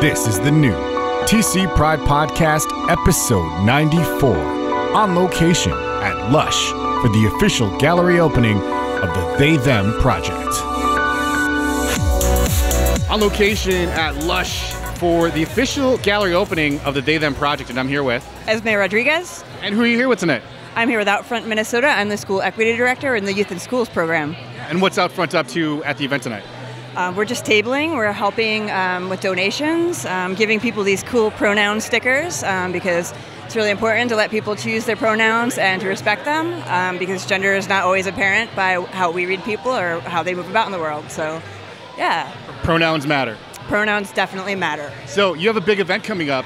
This is the new TC Pride Podcast, episode 94, on location at LUSH for the official gallery opening of the They Them Project. On location at LUSH for the official gallery opening of the They Them Project, and I'm here with Esme Rodriguez. And who are you here with tonight? I'm here with Outfront Minnesota. I'm the School Equity Director in the Youth in Schools program. And what's Outfront up to at the event tonight? We're just tabling. We're helping with donations, giving people these cool pronoun stickers because it's really important to let people choose their pronouns and to respect them because gender is not always apparent by how we read people or how they move about in the world. So, yeah. Pronouns matter. Pronouns definitely matter. So you have a big event coming up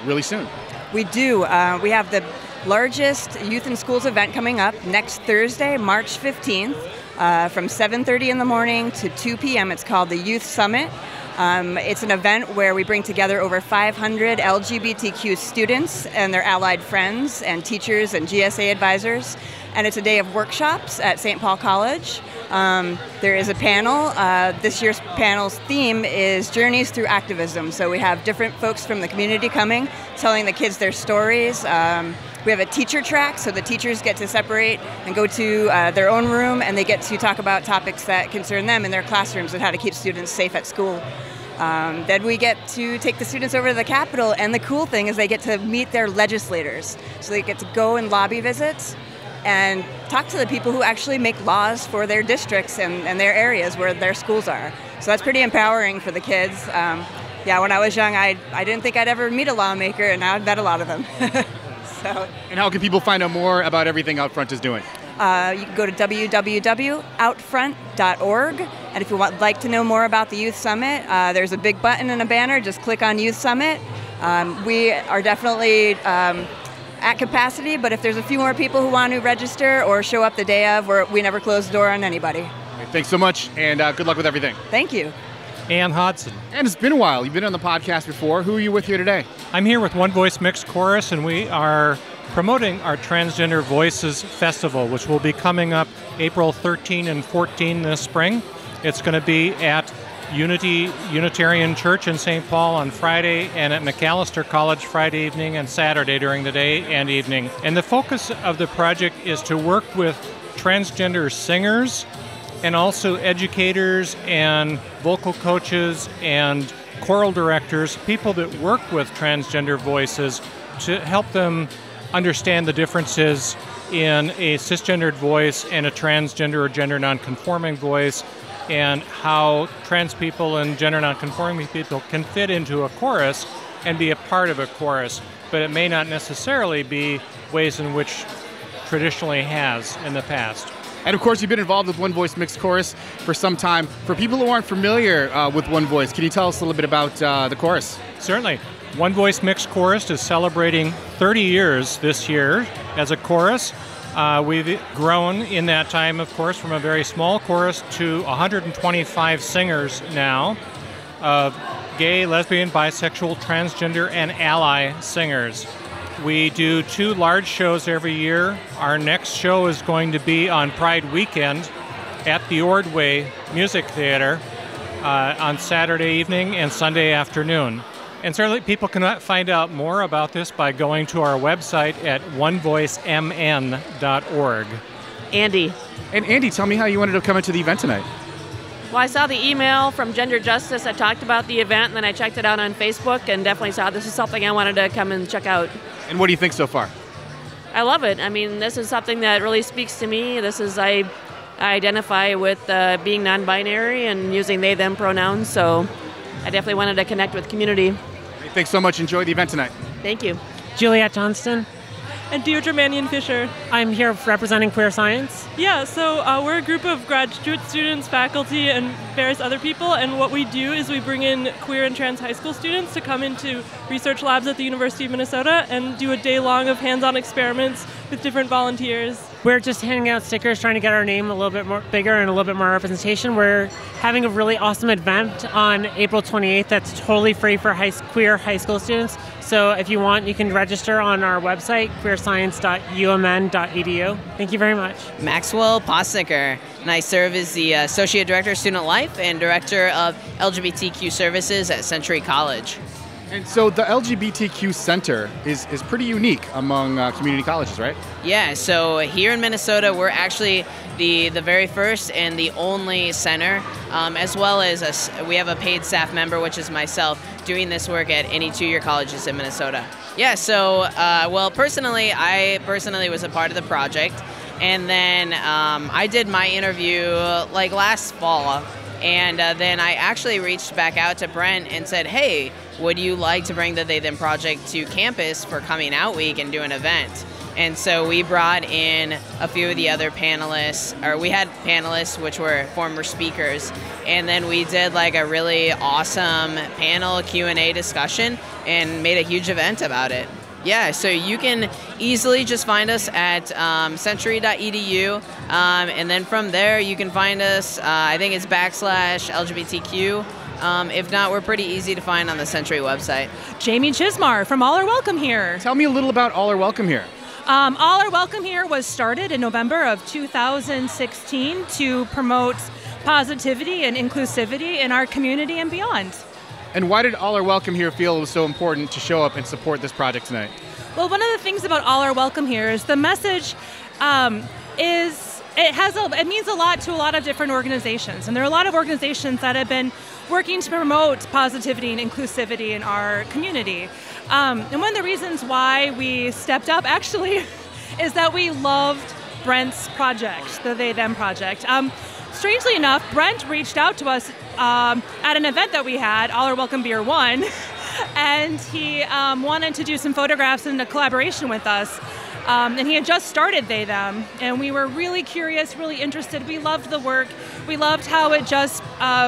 really soon. We do. We have the largest Youth in Schools event coming up next Thursday, March 15th. From 7:30 in the morning to 2 p.m. It's called the Youth Summit. It's an event where we bring together over 500 LGBTQ students and their allied friends and teachers and GSA advisors. And it's a day of workshops at St. Paul College. There is a panel. This year's panel's theme is Journeys Through Activism. So we have different folks from the community coming, telling the kids their stories. We have a teacher track, so the teachers get to separate and go to their own room, and they get to talk about topics that concern them in their classrooms and how to keep students safe at school. Then we get to take the students over to the Capitol, and the cool thing is they get to meet their legislators. So they get to go and lobby visits and talk to the people who actually make laws for their districts and their areas where their schools are. So that's pretty empowering for the kids. Yeah, when I was young, I didn't think I'd ever meet a lawmaker, and now I've met a lot of them. So. And how can people find out more about everything Outfront is doing? You can go to www.outfront.org. And if you would like to know more about the Youth Summit, there's a big button and a banner. Just click on Youth Summit. We are definitely at capacity, but if there's a few more people who want to register or show up the day of, we never close the door on anybody. Thanks so much, and good luck with everything. Thank you. Ann Hodson. And it's been a while. You've been on the podcast before. Who are you with here today? I'm here with One Voice Mixed Chorus, and we are promoting our Transgender Voices Festival, which will be coming up April 13 and 14 this spring. It's going to be at Unitarian Church in St. Paul on Friday and at McAllister College Friday evening and Saturday during the day and evening. And the focus of the project is to work with transgender singers and also educators and vocal coaches and choral directors, people that work with transgender voices, to help them understand the differences in a cisgendered voice and a transgender or gender nonconforming voice, and how trans people and gender nonconforming people can fit into a chorus and be a part of a chorus, but it may not necessarily be ways in which traditionally has in the past. And of course, you've been involved with One Voice Mixed Chorus for some time. For people who aren't familiar with One Voice, can you tell us a little bit about the chorus? Certainly. One Voice Mixed Chorus is celebrating 30 years this year as a chorus. We've grown in that time, of course, from a very small chorus to 125 singers now of gay, lesbian, bisexual, transgender, and ally singers. We do 2 large shows every year. Our next show is going to be on Pride Weekend at the Ordway Music Theater on Saturday evening and Sunday afternoon. And certainly people can find out more about this by going to our website at onevoicemn.org. Andy. And Andy, tell me how you wanted to come into the event tonight. Well, I saw the email from Gender Justice. I talked about the event, and then I checked it out on Facebook and definitely saw this is something I wanted to come and check out. And what do you think so far? I love it. I mean, this is something that really speaks to me. I identify with being non-binary and using they, them pronouns, so I definitely wanted to connect with community. Thanks so much. Enjoy the event tonight. Thank you. Juliet Johnston. And Deirdre Mannion-Fisher. I'm here representing Queer Science. Yeah, so we're a group of graduate students, faculty, and various other people, and what we do is we bring in queer and trans high school students to come into research labs at the University of Minnesota and do a day long of hands-on experiments with different volunteers. We're just handing out stickers, trying to get our name a little bit more bigger and a little bit more representation. We're having a really awesome event on April 28th that's totally free for queer high school students. So if you want, you can register on our website, queerscience.umn.edu. Thank you very much. Maxwell Posnicker, and I serve as the Associate Director of Student Life and Director of LGBTQ Services at Century College. And so the LGBTQ Center is pretty unique among community colleges, right? Yeah, so here in Minnesota, we're actually the very first and the only center, as well as we have a paid staff member, which is myself, doing this work at any two-year colleges in Minnesota. Yeah, so, well, I personally was a part of the project, and then I did my interview like last fall, and then I actually reached back out to Brent and said, hey, would you like to bring the They Them Project to campus for Coming Out Week and do an event? And so we brought in a few of the other panelists, or we had panelists which were former speakers, and then we did like a really awesome panel Q&A discussion and made a huge event about it. Yeah, so you can easily just find us at century.edu, and then from there you can find us, I think it's /LGBTQ. If not, we're pretty easy to find on the Century website. Jamie Chismar from All Are Welcome Here. Tell me a little about All Are Welcome Here. All Are Welcome Here was started in November of 2016 to promote positivity and inclusivity in our community and beyond. And why did All Are Welcome Here feel it was so important to show up and support this project tonight? Well, one of the things about All Are Welcome Here is the message it means a lot to a lot of different organizations. And there are a lot of organizations that have been working to promote positivity and inclusivity in our community. And one of the reasons why we stepped up, actually, is that we loved Brent's project, the They Them Project. Strangely enough, Brent reached out to us at an event that we had, All Are Welcome Beer 1, and he wanted to do some photographs in a collaboration with us. And he had just started They Them, and we were really curious, really interested. We loved the work. We loved how it just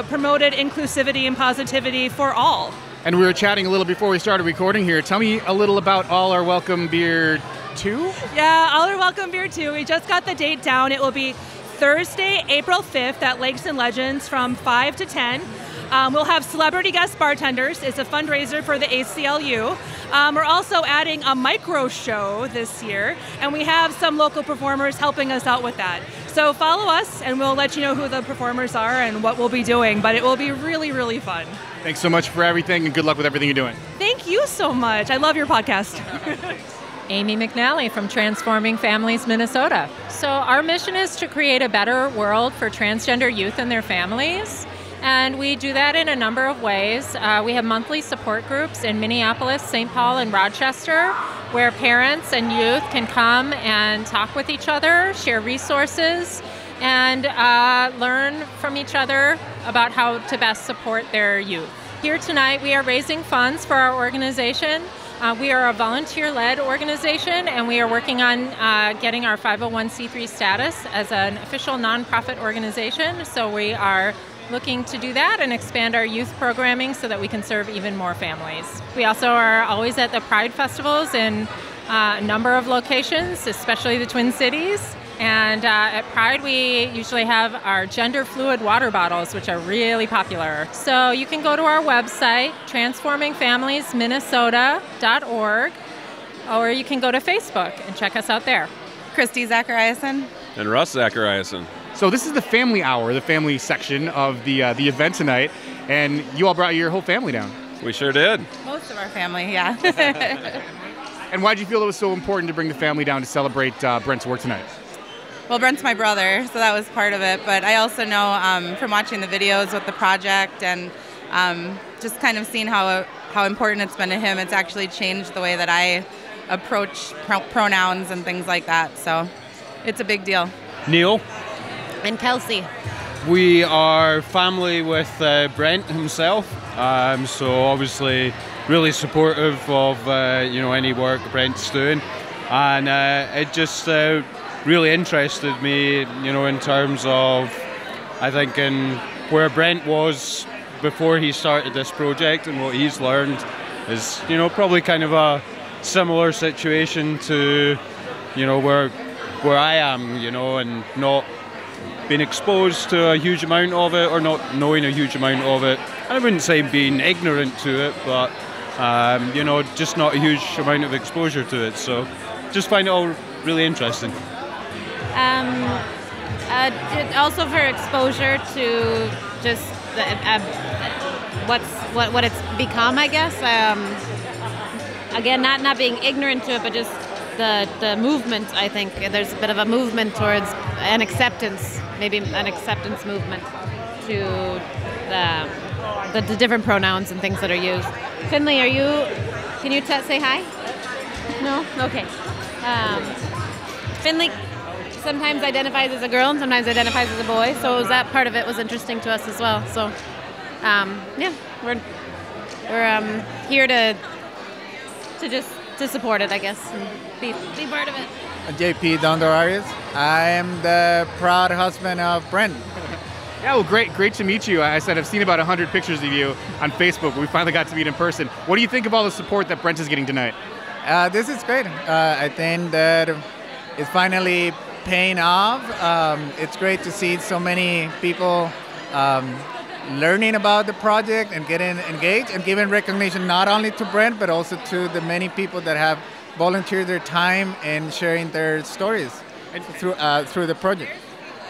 promoted inclusivity and positivity for all. And we were chatting a little before we started recording here. Tell me a little about All Are Welcome Beer 2? Yeah, All Are Welcome Beer 2. We just got the date down. It will be Thursday, April 5th at Lakes and Legends from 5 to 10. We'll have celebrity guest bartenders. It's a fundraiser for the ACLU. We're also adding a micro show this year, and we have some local performers helping us out with that. So follow us, and we'll let you know who the performers are and what we'll be doing, but it will be really, really fun. Thanks so much for everything, and good luck with everything you're doing. Thank you so much. I love your podcast. Amy McNally from Transforming Families Minnesota. So our mission is to create a better world for transgender youth and their families. And we do that in a number of ways. We have monthly support groups in Minneapolis, St. Paul, and Rochester, where parents and youth can come and talk with each other, share resources, and learn from each other about how to best support their youth. Here tonight, we are raising funds for our organization. We are a volunteer-led organization, and we are working on getting our 501c3 status as an official nonprofit organization. So we are looking to do that and expand our youth programming so that we can serve even more families. We also are always at the Pride festivals in a number of locations, especially the Twin Cities. And at Pride, we usually have our gender fluid water bottles, which are really popular. So you can go to our website, transformingfamiliesminnesota.org, or you can go to Facebook and check us out there. Christy Zachariason. And Russ Zachariason. So this is the family hour, the family section of the event tonight, and you all brought your whole family down. We sure did. Most of our family, yeah. And why did you feel it was so important to bring the family down to celebrate Brent's work tonight? Well, Brent's my brother, so that was part of it. But I also know from watching the videos with the project and just kind of seeing how important it's been to him, it's actually changed the way that I approach pronouns and things like that. So it's a big deal. Neil. And Kelsey. We are family with Brent himself, so obviously really supportive of any work Brent's doing, and it just really interested me, in terms of, I think, in where Brent was before he started this project and what he's learned is, probably kind of a similar situation to, where I am, and not being exposed to a huge amount of it or not knowing a huge amount of it. I wouldn't say being ignorant to it, but Just not a huge amount of exposure to it. So just find it all really interesting. Also for exposure to just what it's become, I guess. Again, not being ignorant to it, but just the movement. I think there's a bit of a movement towards an acceptance, maybe an acceptance movement to the different pronouns and things that are used. Finley, can you say hi? No? Okay. Finley sometimes identifies as a girl and sometimes identifies as a boy, so that part of it was interesting to us as well. So, we're here to support it, I guess, and be part of it. JP Dondor Arias. I am the proud husband of Brent. Yeah, well, great to meet you. I said I've seen about 100 pictures of you on Facebook. We finally got to meet in person. What do you think of all the support that Brent is getting tonight? This is great. I think that it's finally paying off. It's great to see so many people learning about the project and getting engaged and giving recognition not only to Brent but also to the many people that have volunteered their time and sharing their stories through the project.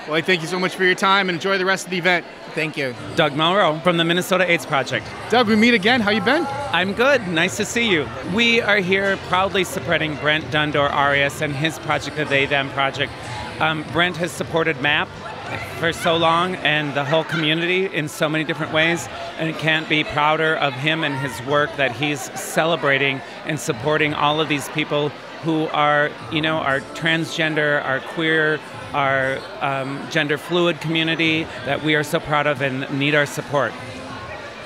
Well, thank you so much for your time and enjoy the rest of the event. Thank you. Doug Melrose from the Minnesota AIDS Project. Doug, we meet again. How you been? I'm good. Nice to see you. We are here proudly supporting Brent Dondor Arias and his project, the They Them Project. Brent has supported MAP for so long and the whole community in so many different ways, and can't be prouder of him and his work that he's celebrating and supporting all of these people who are, our transgender, our queer, our gender fluid community that we are so proud of and need our support.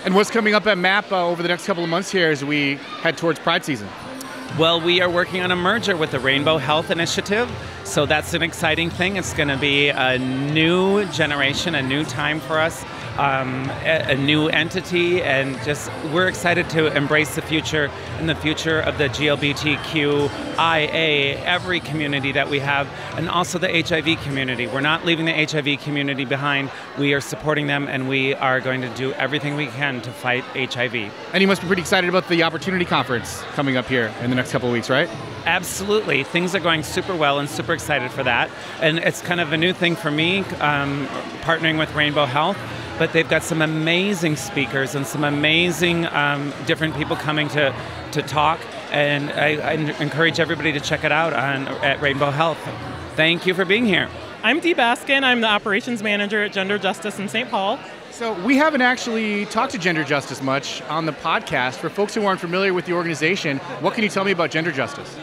And what's coming up at MAP over the next couple of months here as we head towards Pride season? Well, we are working on a merger with the Rainbow Health Initiative, so that's an exciting thing. It's going to be a new generation, a new time for us, a new entity, and just we're excited to embrace the future and the future of the GLBTQIA, every community that we have, and also the HIV community. We're not leaving the HIV community behind. We are supporting them, and we are going to do everything we can to fight HIV. And you must be pretty excited about the Opportunity Conference coming up here in the next couple of weeks, right? Absolutely. Things are going super well and super excited for that. And it's kind of a new thing for me, partnering with Rainbow Health. But they've got some amazing speakers and some amazing different people coming to talk. And I encourage everybody to check it out at Rainbow Health. Thank you for being here. I'm Dee Baskin. I'm the operations manager at Gender Justice in St. Paul. So we haven't actually talked to Gender Justice much on the podcast. For folks who aren't familiar with the organization, what can you tell me about Gender Justice?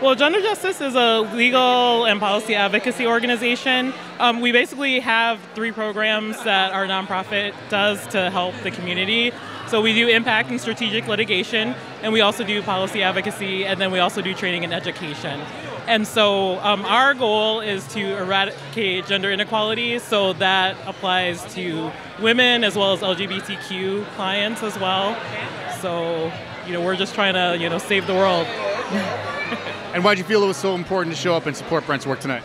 Well, Gender Justice is a legal and policy advocacy organization. We basically have 3 programs that our nonprofit does to help the community. So we do impact and strategic litigation, and we also do policy advocacy, and then we also do training and education. And so our goal is to eradicate gender inequality, so that applies to women as well as LGBTQ clients as well. So, we're just trying to, save the world. And why did you feel it was so important to show up and support Brent's work tonight?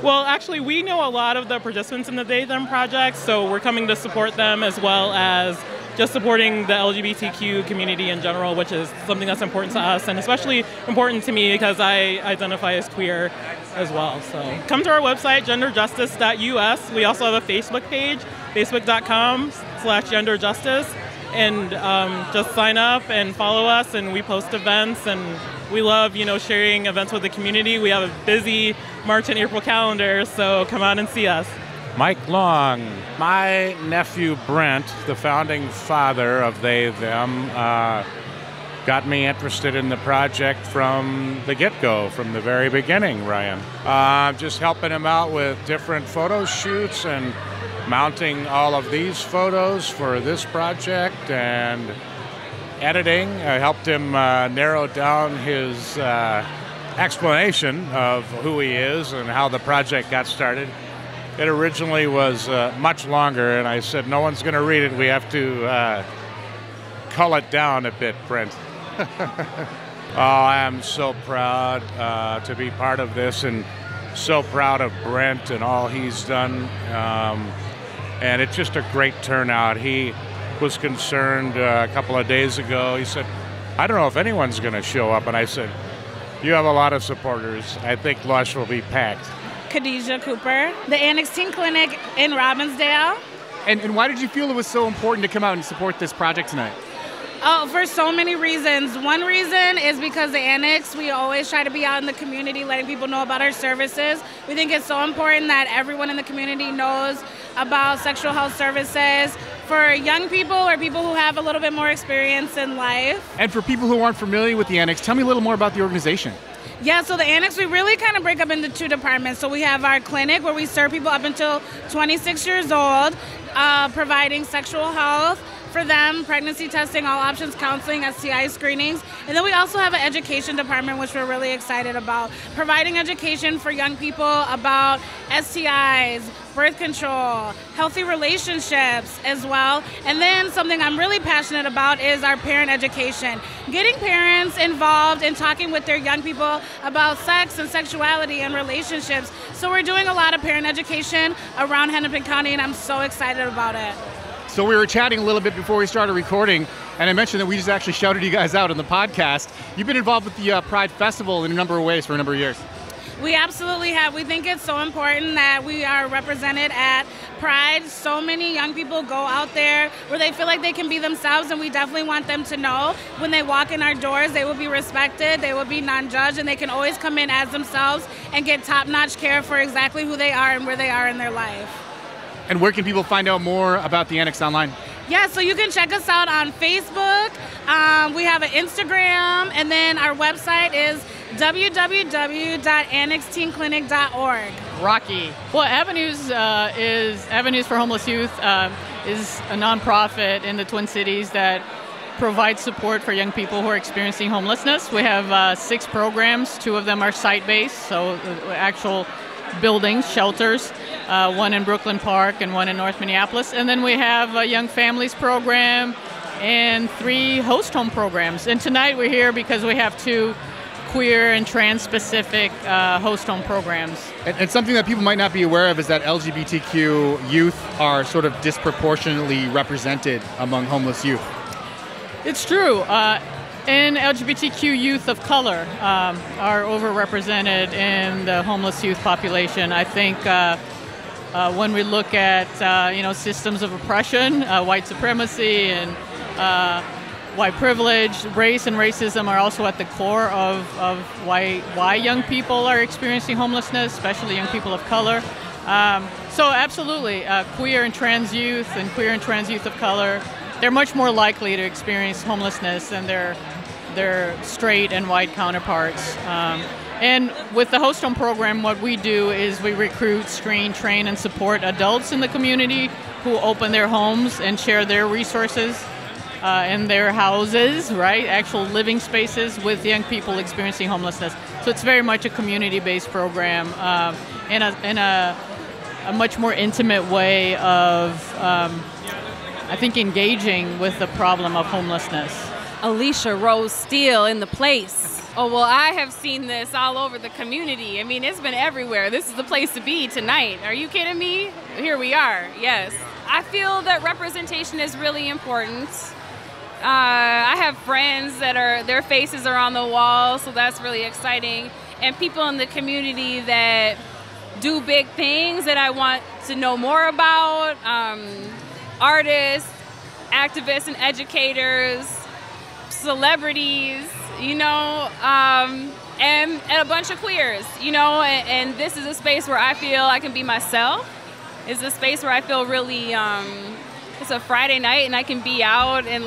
Well, actually, we know a lot of the participants in the They Them project, so we're coming to support them as well as just supporting the LGBTQ community in general, which is something that's important to us and especially important to me because I identify as queer as well. So come to our website, genderjustice.us. We also have a Facebook page, facebook.com/genderjustice. And just sign up and follow us, and we post events, and we love, sharing events with the community. We have a busy March and April calendar, so come out and see us. Mike Long. My nephew Brent, the founding father of They Them, got me interested in the project from the get-go, from the very beginning, Ryan. Just helping him out with different photo shoots and mounting all of these photos for this project and editing. I helped him narrow down his explanation of who he is and how the project got started. It originally was much longer, and I said, no one's going to read it. We have to cull it down a bit, Brent. Oh, I am so proud to be part of this and so proud of Brent and all he's done. And it's just a great turnout. He was concerned a couple of days ago. He said, I don't know if anyone's going to show up. And I said, you have a lot of supporters. I think LUSH will be packed. Khadijah Cooper, the Annex Teen Clinic in Robbinsdale. And why did you feel it was so important to come out and support this project tonight? Oh, for so many reasons. One reason is because the Annex, we always try to be out in the community letting people know about our services. We think it's so important that everyone in the community knows about sexual health services for young people or people who have a little bit more experience in life. And for people who aren't familiar with the Annex, tell me a little more about the organization. Yeah, so the Annex, we really kind of break up into two departments. So we have our clinic where we serve people up until 26 years old, providing sexual health for them, pregnancy testing, all options counseling, STI screenings. And then we also have an education department, which we're really excited about, providing education for young people about STIs, birth control, healthy relationships as well. And then something I'm really passionate about is our parent education, getting parents involved in talking with their young people about sex and sexuality and relationships. So we're doing a lot of parent education around Hennepin County, and I'm so excited about it. So we were chatting a little bit before we started recording, and I mentioned that we just actually shouted you guys out on the podcast. You've been involved with the Pride Festival in a number of ways for a number of years. We absolutely have. We think it's so important that we are represented at Pride. So many young people go out there where they feel like they can be themselves, and we definitely want them to know when they walk in our doors, they will be respected, they will be non-judged, and they can always come in as themselves and get top-notch care for exactly who they are and where they are in their life. And where can people find out more about the Annex online? Yeah, so you can check us out on Facebook. We have an Instagram, and then our website is www.annexteenclinic.org. Rocky. Well, Avenues is Avenues for Homeless Youth is a nonprofit in the Twin Cities that provides support for young people who are experiencing homelessness. We have 6 programs. 2 of them are site-based, so actual buildings, shelters, one in Brooklyn Park and one in North Minneapolis. And then we have a Young Families program and 3 host home programs. And tonight we're here because we have 2 queer and trans-specific host home programs. And something that people might not be aware of is that LGBTQ youth are sort of disproportionately represented among homeless youth. It's true. And LGBTQ youth of color are overrepresented in the homeless youth population. I think when we look at systems of oppression, white supremacy and white privilege, race and racism are also at the core of why young people are experiencing homelessness, especially young people of color. So absolutely, queer and trans youth of color, they're much more likely to experience homelessness than their straight and white counterparts. And with the host home program, what we do is we recruit, screen, train, and support adults in the community who open their homes and share their resources in their houses, right? Actual living spaces with young people experiencing homelessness. So it's very much a community-based program in a much more intimate way of, I think, engaging with the problem of homelessness. Alicia Rose Steele in the place. Oh, well, I have seen this all over the community. I mean, it's been everywhere. This is the place to be tonight. Are you kidding me? Here we are, yes. I feel that representation is really important. I have friends that their faces are on the wall, so that's really exciting. And people in the community that do big things that I want to know more about. Artists, activists and educators, celebrities, and a bunch of queers, and this is a space where I feel I can be myself. It's a space where I feel really, it's a Friday night and I can be out and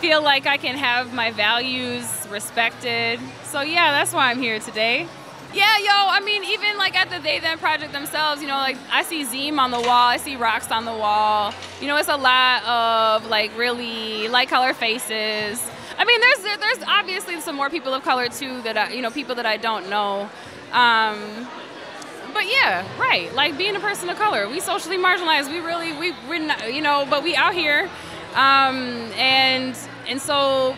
feel like I can have my values respected. So yeah, that's why I'm here today. Yeah, I mean, even at the They Them Project themselves, I see Zeem on the wall, I see Rocks on the wall. It's a lot of really light color faces. I mean, there's obviously some more people of color too that people that I don't know. But yeah, right. Being a person of color, we socially marginalized. We're not, but we out here, and so.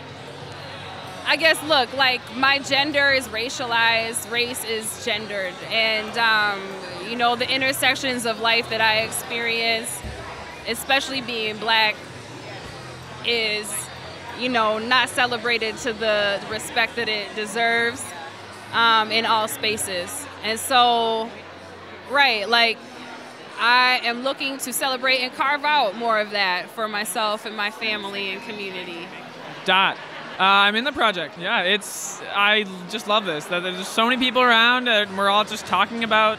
I guess, look, my gender is racialized, race is gendered, and, the intersections of life that I experience, especially being Black, is not celebrated to the respect that it deserves in all spaces. And so, right, like, I am looking to celebrate and carve out more of that for myself and my family and community. I'm in the project. Yeah, I just love this. That there's so many people around, and we're all just talking about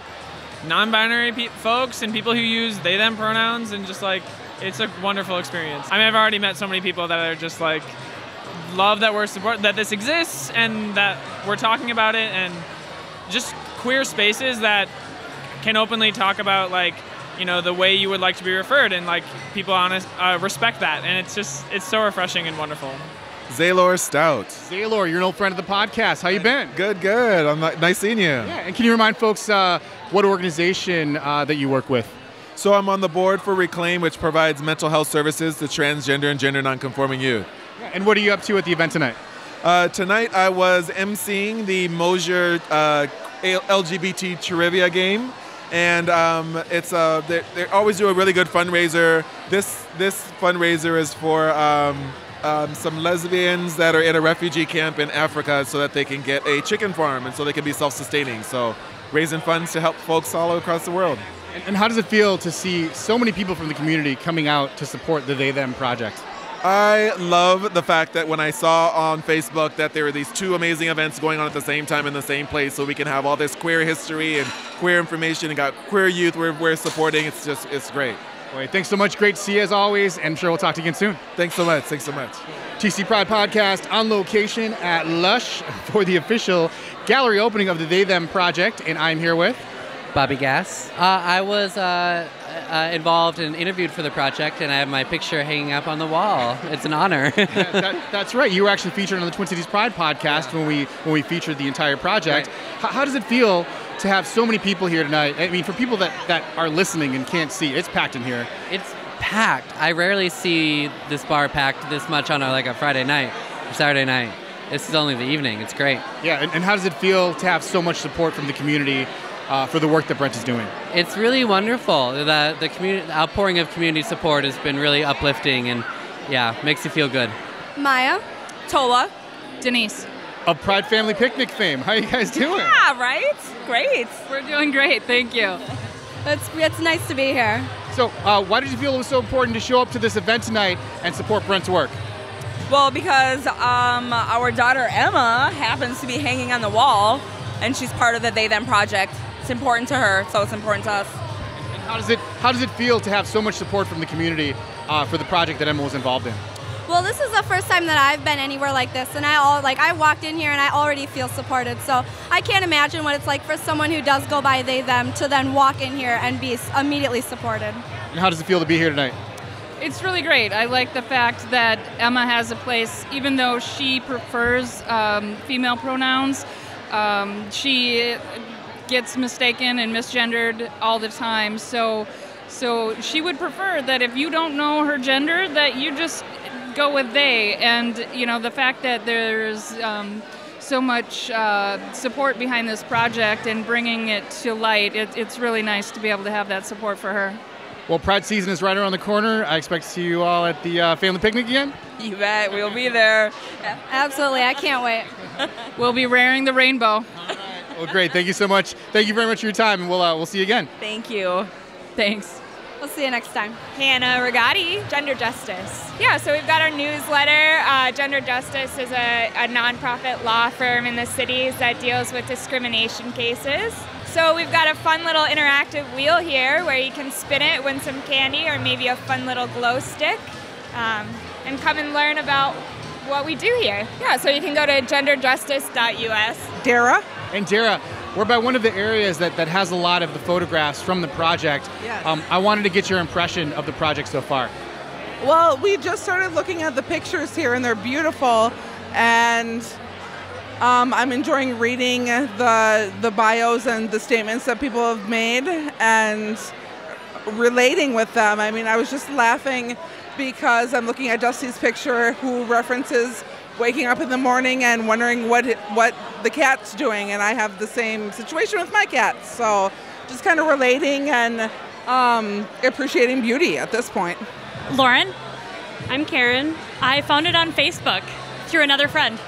non-binary folks and people who use they, them pronouns, and just like, it's a wonderful experience. I mean, I've already met so many people that are just like, love that that this exists and that we're talking about it, and just queer spaces that can openly talk about like, the way you would like to be referred, and like people respect that, and it's so refreshing and wonderful. Zaylor Stout. Zaylor, you're an old friend of the podcast. How you been? Good. Nice seeing you. Yeah, and can you remind folks what organization that you work with? So I'm on the board for Reclaim, which provides mental health services to transgender and gender nonconforming youth. Yeah, and what are you up to at the event tonight? Tonight I was emceeing the Mosier LGBT trivia game, and they always do a really good fundraiser. This fundraiser is for some lesbians that are in a refugee camp in Africa so that they can get a chicken farm and so they can be self-sustaining. So raising funds to help folks all across the world. And how does it feel to see so many people from the community coming out to support the They Them project? I love the fact that when I saw on Facebook that there were these two amazing events going on at the same time in the same place, so we can have all this queer history and queer information and got queer youth we're supporting. It's great. Wait, thanks so much. Great to see you as always, and I'm sure we'll talk to you again soon. Thanks so much. TC Pride Podcast on location at LUSH for the official gallery opening of the They Them project, and I'm here with Bobby Gass. I was involved and interviewed for the project, and I have my picture hanging up on the wall. It's an honor. That's right. You were actually featured on the Twin Cities Pride podcast when we featured the entire project. Right. How does it feel to have so many people here tonight? I mean, for people that are listening and can't see, it's packed in here. It's packed. I rarely see this bar packed this much on a Friday night or Saturday night. This is only the evening. It's great. Yeah, and how does it feel to have so much support from the community for the work that Brent is doing? It's really wonderful. The community outpouring of community support has been really uplifting, and makes you feel good. Maya, Tola, Denise. Of Pride Family Picnic fame. How are you guys doing? Yeah, right? Great. We're doing great, thank you. It's nice to be here. So why did you feel it was so important to show up to this event tonight and support Brent's work? Well, because our daughter Emma happens to be hanging on the wall, and she's part of the They Them project. It's important to her, so it's important to us. And how does it feel to have so much support from the community for the project that Emma was involved in? Well, this is the first time that I've been anywhere like this, and I walked in here and I already feel supported. So I can't imagine what it's like for someone who does go by They Them to then walk in here and be immediately supported. And how does it feel to be here tonight? It's really great. I like the fact that Emma has a place, even though she prefers female pronouns. She gets mistaken and misgendered all the time. So she would prefer that if you don't know her gender, that you just go with they. And the fact that there's so much support behind this project and bringing it to light, it's really nice to be able to have that support for her. Well, Pride season is right around the corner. I expect to see you all at the family picnic again. You bet, we'll be there. Yeah. Absolutely, I can't wait. We'll be wearing the rainbow. Well, great. Thank you so much. Thank you very much for your time, and we'll see you again. Thank you. Thanks. We'll see you next time. Hannah Rigatti, Gender Justice. Yeah, so we've got our newsletter. Gender Justice is a nonprofit law firm in the cities that deals with discrimination cases. So we've got a fun little interactive wheel here where you can spin it, win some candy, or maybe a fun little glow stick, and come and learn about what we do here. Yeah, so you can go to genderjustice.us. Dara? And Dara, we're by one of the areas that has a lot of the photographs from the project. Yes. I wanted to get your impression of the project so far. Well, we just started looking at the pictures here, and they're beautiful, and I'm enjoying reading the bios and the statements that people have made and relating with them. I mean, I was just laughing because I'm looking at Dusty's picture, who references waking up in the morning and wondering what the cat's doing, and I have the same situation with my cat. So just kind of relating and appreciating beauty at this point. Lauren? I'm Karen. I found it on Facebook through another friend.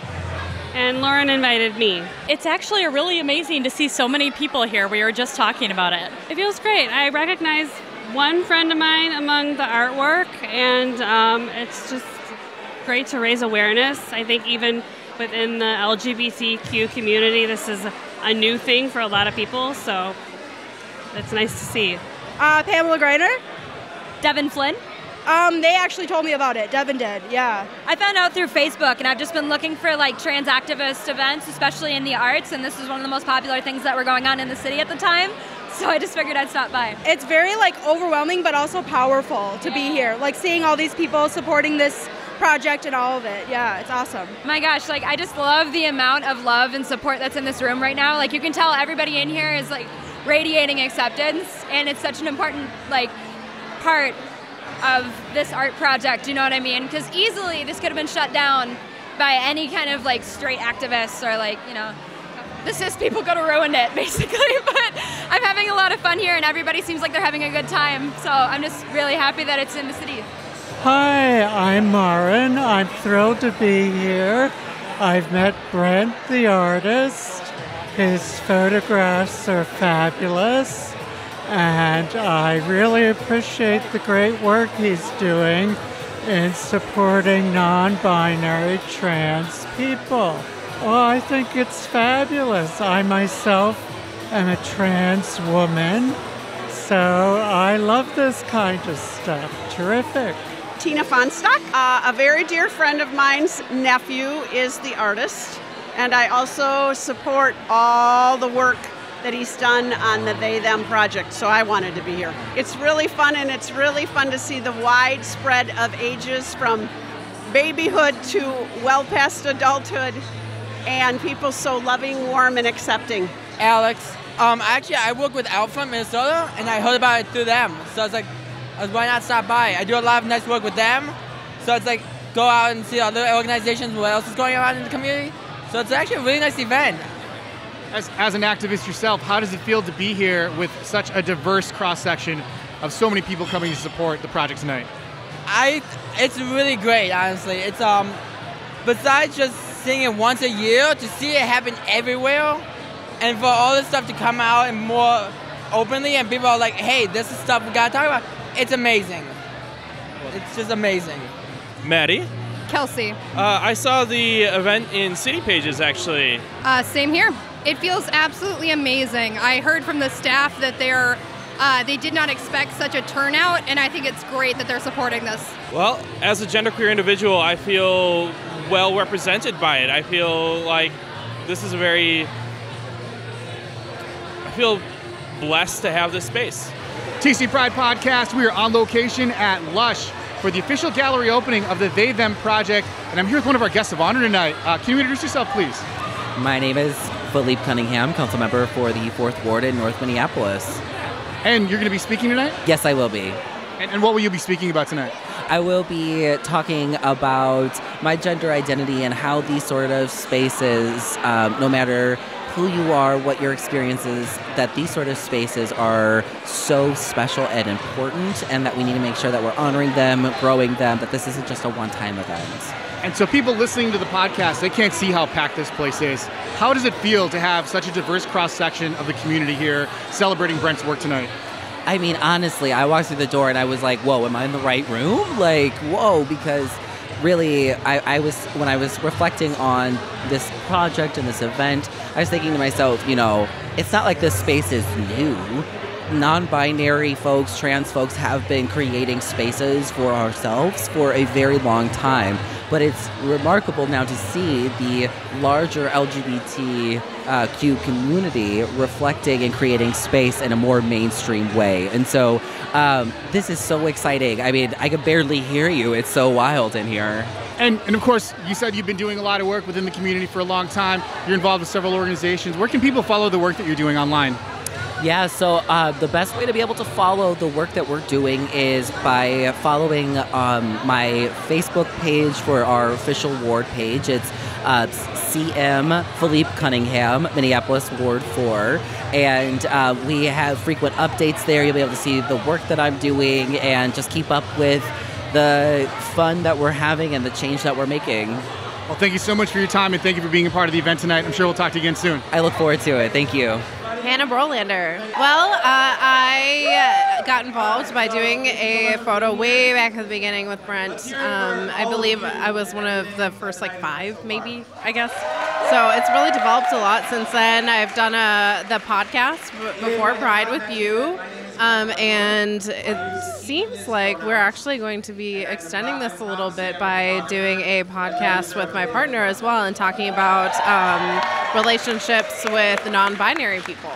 And Lauren invited me. It's actually really amazing to see so many people here. We were just talking about it. It feels great. I recognize one friend of mine among the artwork, and it's just great to raise awareness. I think even within the LGBTQ community, this is a new thing for a lot of people, so it's nice to see. Pamela Greiner. Devin Flynn. They actually told me about it. Devin did, yeah. I found out through Facebook, and I've just been looking for like trans activist events, especially in the arts, and this is one of the most popular things that were going on in the city at the time. So I just figured I'd stop by. It's very like overwhelming, but also powerful to be here. Like seeing all these people supporting this project and all of it. Yeah, it's awesome. My gosh, like I just love the amount of love and support that's in this room right now. Like you can tell everybody in here is like radiating acceptance, and it's such an important like part of this art project, you know what I mean? Because easily this could have been shut down by any kind of like straight activists or like, you know, the cis people could have ruined it basically. But I'm having a lot of fun here and everybody seems like they're having a good time. So I'm just really happy that it's in the city. Hi, I'm Marin. I'm thrilled to be here. I've met Brent, the artist. His photographs are fabulous. And I really appreciate the great work he's doing in supporting non-binary trans people. Oh, I think it's fabulous. I myself am a trans woman, so I love this kind of stuff. Terrific. Tina Fonstock, a very dear friend of mine's nephew is the artist, and I also support all the work that he's done on the They Them project, so I wanted to be here. It's really fun, and it's really fun to see the wide spread of ages from babyhood to well past adulthood, and people so loving, warm, and accepting. Alex, actually I work with Alpha Minnesota, and I heard about it through them, so it's like, why not stop by? I do a lot of nice work with them, so it's like go out and see other organizations, what else is going on in the community. So it's actually a really nice event. As an activist yourself, how does it feel to be here with such a diverse cross-section of so many people coming to support the project tonight? It's really great, honestly. It's besides just seeing it once a year, to see it happen everywhere, and for all this stuff to come out and more openly, and people are like, hey, this is stuff we gotta talk about. It's amazing. It's just amazing. Maddie? Kelsey. I saw the event in City Pages, actually. Same here. It feels absolutely amazing. I heard from the staff that they did not expect such a turnout, and I think it's great that they're supporting this. Well, as a genderqueer individual, I feel well represented by it. I feel like this is I feel blessed to have this space. TC Pride Podcast, we are on location at LUSH for the official gallery opening of the They Them project, and I'm here with one of our guests of honor tonight. Can you introduce yourself, please? My name is Phillipe Cunningham, council member for the 4th Ward in North Minneapolis. And you're going to be speaking tonight? Yes, I will be. And what will you be speaking about tonight? I will be talking about my gender identity and how these sort of spaces, no matter who you are, what your experience is, that these sort of spaces are so special and important, and that we need to make sure that we're honoring them, growing them, that this isn't just a one-time event. And so people listening to the podcast, they can't see how packed this place is. How does it feel to have such a diverse cross-section of the community here celebrating Brent's work tonight? I mean, honestly, I walked through the door and I was like, whoa, am I in the right room? Like, whoa, because really, when I was reflecting on this project and this event, I was thinking to myself, you know, it's not like this space is new. Non-binary folks, trans folks have been creating spaces for ourselves for a very long time. But it's remarkable now to see the larger LGBTQ community reflecting and creating space in a more mainstream way. And so this is so exciting. I mean, I can barely hear you. It's so wild in here. And of course, you said you've been doing a lot of work within the community for a long time. You're involved with several organizations. Where can people follow the work that you're doing online? Yeah, so the best way to be able to follow the work that we're doing is by following my Facebook page for our official ward page. It's CM Phillipe Cunningham, Minneapolis Ward 4. And we have frequent updates there. You'll be able to see the work that I'm doing and just keep up with the fun that we're having and the change that we're making. Well, thank you so much for your time, and thank you for being a part of the event tonight. I'm sure we'll talk to you again soon. I look forward to it. Thank you. Hannah Brolander. Well, I got involved by doing a photo way back at the beginning with Brent. I believe I was one of the first 5, maybe, I guess. So it's really developed a lot since then. I've done the podcast before Pride with you. And it seems like we're actually going to be extending this a little bit by doing a podcast with my partner as well and talking about relationships with non-binary people.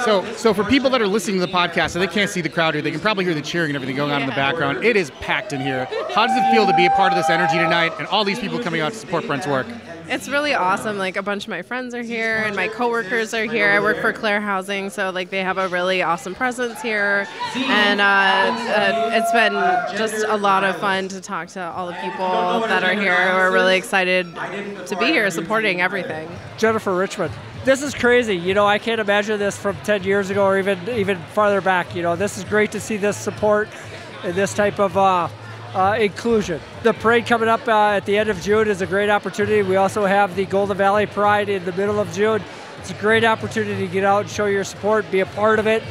So for people that are listening to the podcast, so they can't see the crowd here, they can probably hear the cheering and everything going on in the background. It is packed in here. How does it feel to be a part of this energy tonight and all these people coming out to support Brent's work? It's really awesome. A bunch of my friends are here and my coworkers are here. I work for Claire Housing, so they have a really awesome presence here. And it's been just a lot of fun to talk to all the people that are here who are really excited to be here supporting everything. Jennifer Richmond. This is crazy. I can't imagine this from 10 years ago or even farther back. This is great to see this support and this type of inclusion. The parade coming up at the end of June is a great opportunity. We also have the Golden Valley Pride in the middle of June. It's a great opportunity to get out and show your support, be a part of it.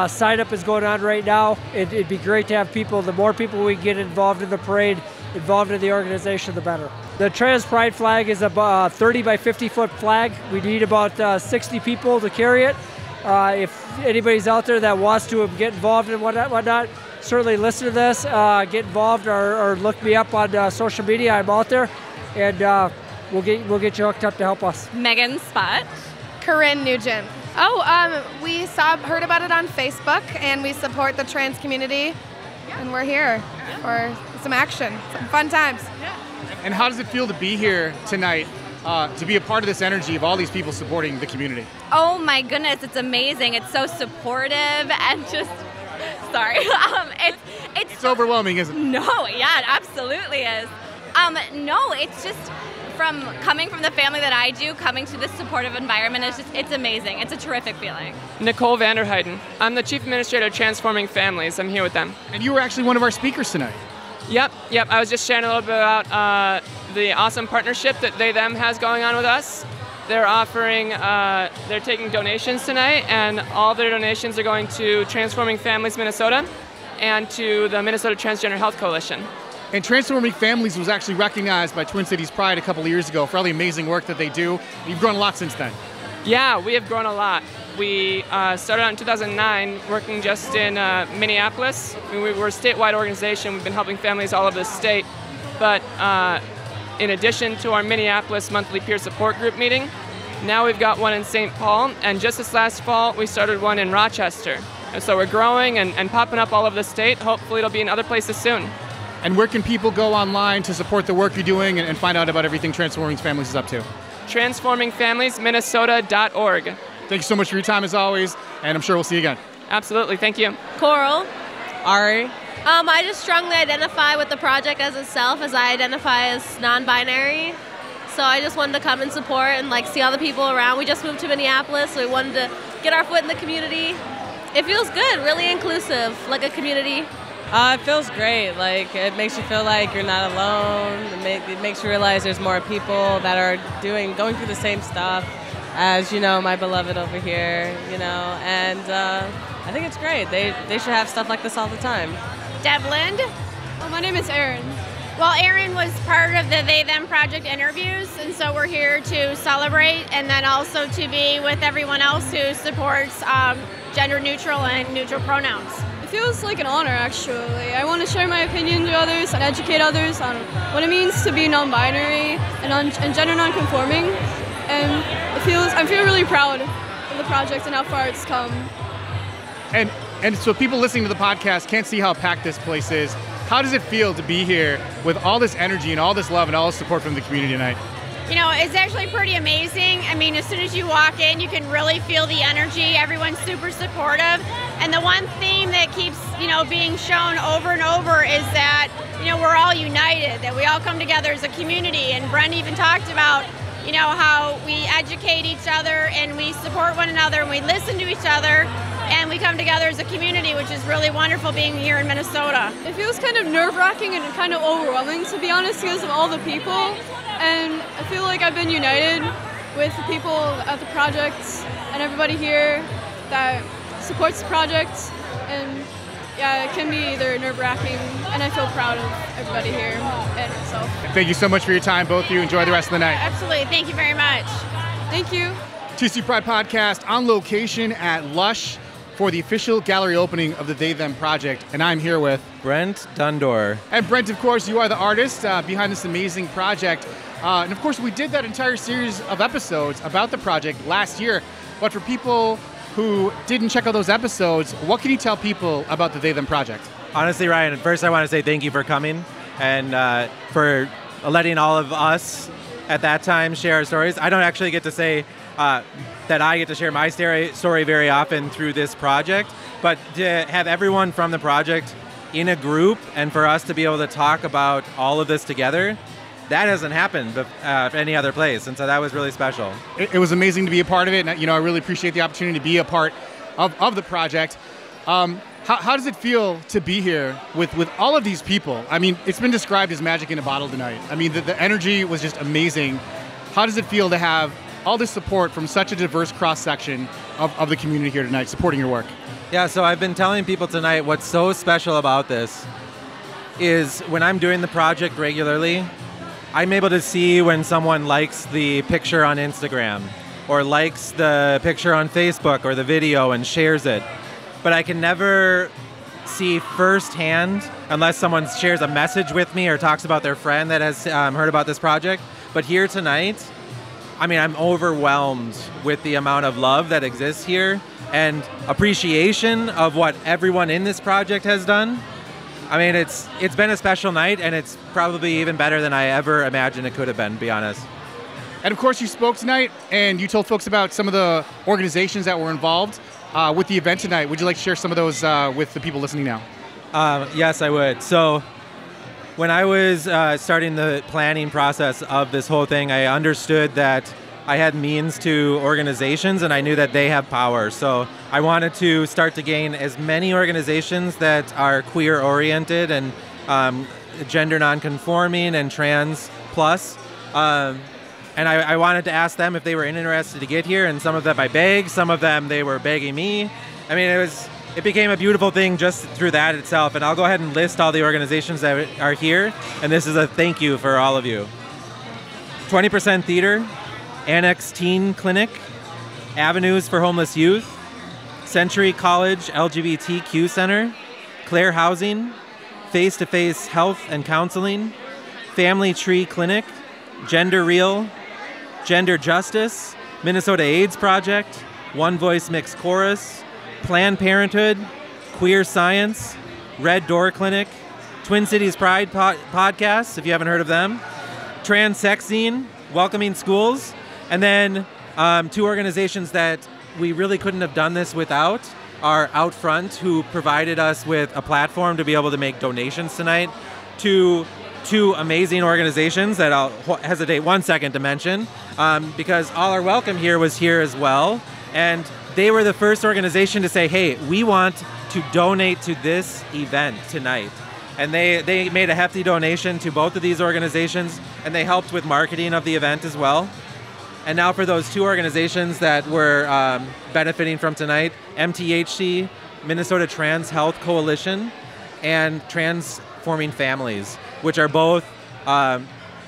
Sign up is going on right now. It'd be great to have people. The more people we get involved in the parade, involved in the organization, the better. The Trans Pride flag is a 30 by 50 foot flag. We need about 60 people to carry it. If anybody's out there that wants to get involved in whatnot, certainly listen to this, get involved, or look me up on social media. I'm out there, and we'll get you hooked up to help us. Megan Spott. Corinne Nugent. We heard about it on Facebook, and we support the trans community, and we're here for some action, some fun times. And how does it feel to be here tonight, to be a part of this energy of all these people supporting the community? Oh my goodness, it's amazing. It's so supportive and just, sorry. It's overwhelming, isn't it? No, yeah, it absolutely is. No, it's just coming from the family that I do, coming to this supportive environment, it's amazing. It's a terrific feeling. Nicole Vanderheiden. I'm the Chief Administrator of Transforming Families. I'm here with them. And you were actually one of our speakers tonight. Yep. I was just sharing a little bit about the awesome partnership that They/Them has going on with us. They're they're taking donations tonight, and all their donations are going to Transforming Families Minnesota and to the Minnesota Transgender Health Coalition. And Transforming Families was actually recognized by Twin Cities Pride a couple of years ago for all the amazing work that they do. You've grown a lot since then. Yeah, we have grown a lot. We started out in 2009 working just in Minneapolis. We're a statewide organization. We've been helping families all over the state. But in addition to our Minneapolis monthly peer support group meeting, now we've got one in St. Paul. And just this last fall, we started one in Rochester. And so we're growing and popping up all over the state. Hopefully it'll be in other places soon. And where can people go online to support the work you're doing and find out about everything Transforming Families is up to? TransformingFamiliesMinnesota.org. Thank you so much for your time as always, and I'm sure we'll see you again. Absolutely, thank you. Coral. Ari. I just strongly identify with the project as itself, as I identify as non-binary. So I just wanted to come and support and see all the people around. We just moved to Minneapolis, so we wanted to get our foot in the community. It feels good, really inclusive, like a community. It feels great. It makes you feel like you're not alone. It makes you realize there's more people that are going through the same stuff as, my beloved over here, and I think it's great. They should have stuff like this all the time. Devlin. My name is Erin. Well, Erin was part of the They/Them Project interviews, and so we're here to celebrate and then also to be with everyone else who supports gender neutral and neutral pronouns. It feels like an honor, actually. I want to share my opinion to others and educate others on what it means to be non-binary and gender non-conforming. And I feel really proud of the project and how far it's come. And so people listening to the podcast can't see how packed this place is. How does it feel to be here with all this energy and all this love and all this support from the community tonight? It's actually pretty amazing. I mean, as soon as you walk in, you can really feel the energy. Everyone's super supportive. And the one theme that keeps, being shown over and over is that, we're all united, that we all come together as a community. And Brent even talked about, how we educate each other and we support one another and we listen to each other. and we come together as a community, which is really wonderful being here in Minnesota. It feels kind of nerve-wracking and kind of overwhelming, to be honest, because of all the people. And I feel like I've been united with the people at the project and everybody here that supports the project. And yeah, it can be either nerve-wracking, and I feel proud of everybody here and myself. Thank you so much for your time, both of you. Enjoy the rest of the night. Absolutely. Thank you very much. Thank you. TC Pride Podcast on location at LUSH for the official gallery opening of the They Them Project. And I'm here with Brent Dundor. And Brent, of course, you are the artist behind this amazing project. And of course, we did that entire series of episodes about the project last year. But for people who didn't check out those episodes, what can you tell people about the They Them Project? Honestly, Ryan, first I want to say thank you for coming and for letting all of us at that time share our stories. I don't actually get to say that I get to share my story very often through this project, but to have everyone from the project in a group and for us to be able to talk about all of this together, that hasn't happened any other place, and so that was really special. It was amazing to be a part of it, and I really appreciate the opportunity to be a part of the project. How does it feel to be here with all of these people? I mean, it's been described as magic in a bottle tonight. I mean, the energy was just amazing. How does it feel to have all this support from such a diverse cross-section of the community here tonight supporting your work? Yeah, so I've been telling people tonight what's so special about this is when I'm doing the project regularly, I'm able to see when someone likes the picture on Instagram or likes the picture on Facebook or the video and shares it. But I can never see firsthand unless someone shares a message with me or talks about their friend that has heard about this project. But here tonight, I mean, I'm overwhelmed with the amount of love that exists here and appreciation of what everyone in this project has done. I mean, it's been a special night, and it's probably even better than I ever imagined it could have been, to be honest. And of course, you spoke tonight, and you told folks about some of the organizations that were involved with the event tonight. Would you like to share some of those with the people listening now? Yes, I would. So when I was starting the planning process of this whole thing, I understood that I had means to organizations, and I knew that they have power. So I wanted to start to gain as many organizations that are queer-oriented and gender non-conforming and trans plus. And I wanted to ask them if they were interested to get here, and some of them I begged, some of them they were begging me. I mean, it became a beautiful thing just through that itself, and I'll go ahead and list all the organizations that are here, and this is a thank you for all of you. 20% Theater, Annex Teen Clinic, Avenues for Homeless Youth, Century College LGBTQ Center, Claire Housing, Face to Face Health and Counseling, Family Tree Clinic, Gender Real, Gender Justice, Minnesota AIDS Project, One Voice Mixed Chorus, Planned Parenthood, Queer Science, Red Door Clinic, Twin Cities Pride Podcast, if you haven't heard of them, Trans Sex Scene, Welcoming Schools, and then two organizations that we really couldn't have done this without are Out Front, who provided us with a platform to be able to make donations tonight to two amazing organizations that I'll hesitate 1 second to mention because All Are Welcome here was here as well. And they were the first organization to say, hey, we want to donate to this event tonight. And they made a hefty donation to both of these organizations, and they helped with marketing of the event as well. And now for those two organizations that we're benefiting from tonight, MTHC, Minnesota Trans Health Coalition, and Transforming Families, which are both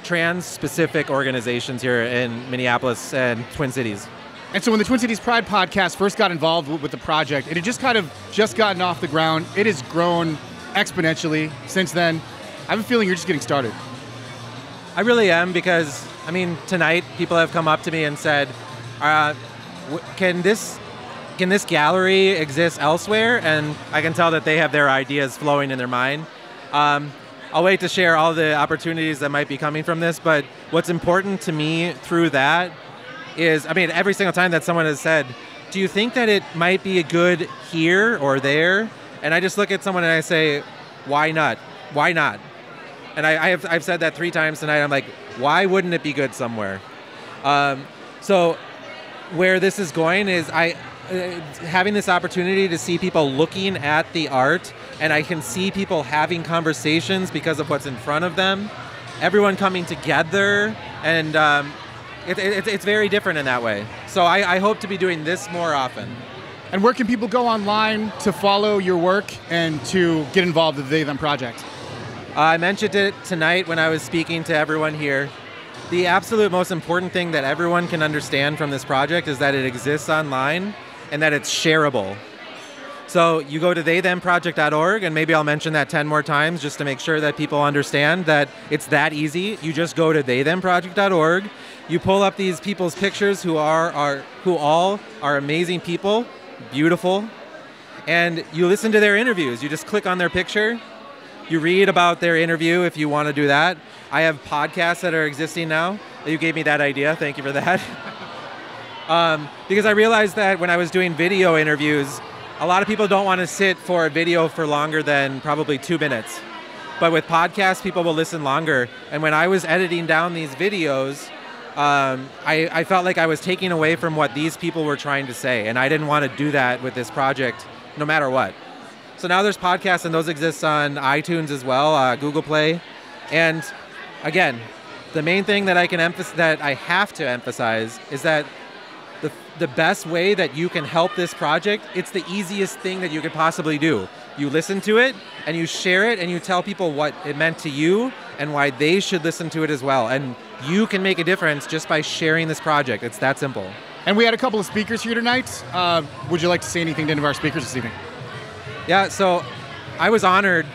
trans-specific organizations here in Minneapolis and Twin Cities. And so when the Twin Cities Pride Podcast first got involved with the project, it had just gotten off the ground. It has grown exponentially since then. I have a feeling you're just getting started. I really am, because, I mean, tonight people have come up to me and said, can this gallery exist elsewhere? And I can tell that they have their ideas flowing in their mind. I'll wait to share all the opportunities that might be coming from this, but what's important to me through that is, I mean, every single time that someone has said, do you think that it might be good here or there? And I just look at someone and I say, why not? Why not? And I've said that 3 times tonight. I'm like, why wouldn't it be good somewhere? So where this is going is having this opportunity to see people looking at the art, and I can see people having conversations because of what's in front of them, everyone coming together, and it's very different in that way. So I hope to be doing this more often. And where can people go online to follow your work and to get involved with the They Them Project? I mentioned it tonight when I was speaking to everyone here. The absolute most important thing that everyone can understand from this project is that it exists online and that it's shareable. So you go to theythemproject.org, and maybe I'll mention that 10 more times just to make sure that people understand that it's that easy. You just go to theythemproject.org, you pull up these people's pictures who all are amazing people, beautiful, and you listen to their interviews. You just click on their picture, you read about their interview if you want to do that. I have podcasts that are existing now. You gave me that idea, thank you for that. Because I realized that when I was doing video interviews, a lot of people don't want to sit for a video for longer than probably 2 minutes. But with podcasts, people will listen longer. And when I was editing down these videos, I felt like I was taking away from what these people were trying to say. And I didn't want to do that with this project, no matter what. So now there's podcasts, and those exist on iTunes as well, Google Play. And again, the main thing that I have to emphasize is that the best way that you can help this project, it's the easiest thing that you could possibly do. You listen to it, and you share it, and you tell people what it meant to you and why they should listen to it as well. And you can make a difference just by sharing this project. It's that simple. And we had a couple of speakers here tonight. Would you like to say anything to any of our speakers this evening? Yeah, so I was honored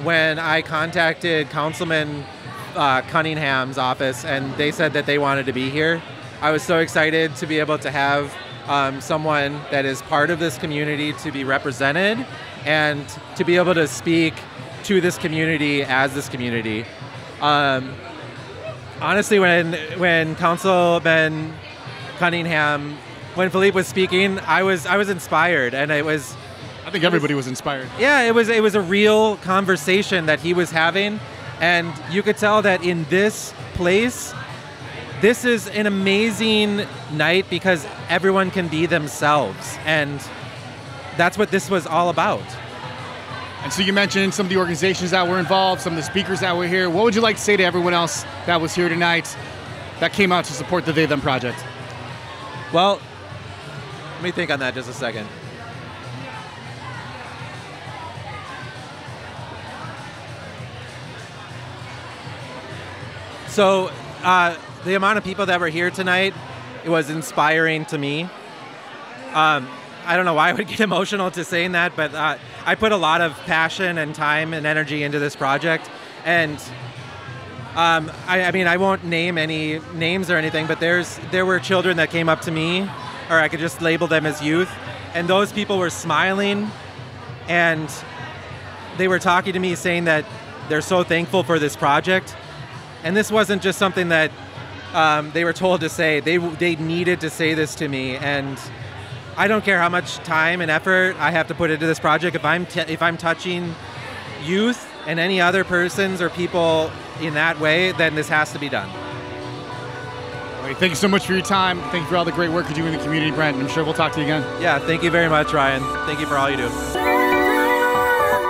when I contacted Councilman Cunningham's office, and they said that they wanted to be here. I was so excited to be able to have someone that is part of this community to be represented and to be able to speak to this community as this community. Honestly, when Councilman Cunningham, when Phillipe was speaking, I was inspired, and it was. I think everybody was inspired. Yeah, it was a real conversation that he was having, and you could tell that in this place, this is an amazing night because everyone can be themselves, and that's what this was all about. And so you mentioned some of the organizations that were involved, some of the speakers that were here. What would you like to say to everyone else that was here tonight that came out to support the They Them Project? Well, let me think on that just a second. So the amount of people that were here tonight, it was inspiring to me. I don't know why I would get emotional to saying that, but I put a lot of passion and time and energy into this project. And I mean, I won't name any names or anything, but there were children that came up to me, or I could just label them as youth, and those people were smiling, and they were talking to me saying that they're so thankful for this project. And this wasn't just something that they were told to say. They needed to say this to me, and I don't care how much time and effort I have to put into this project. If I'm touching youth and any other persons or people in that way, then this has to be done. All right, thank you so much for your time. Thank you for all the great work you do in the community, Brent. I'm sure we'll talk to you again. Yeah, thank you very much, Ryan. Thank you for all you do.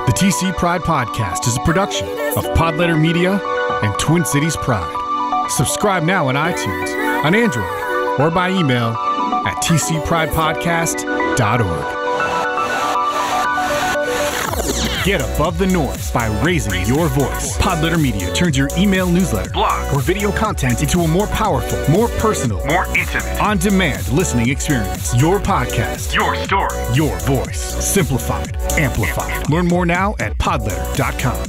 The TC Pride Podcast is a production of Podletter Media and Twin Cities Pride. Subscribe now on iTunes, on Android, or by email at tcpridepodcast.org. Get above the noise by raising your voice. Podletter Media turns your email newsletter, blog, or video content into a more powerful, more personal, more intimate, on-demand listening experience. Your podcast, your story, your voice. Simplified, amplified. Learn more now at podletter.com.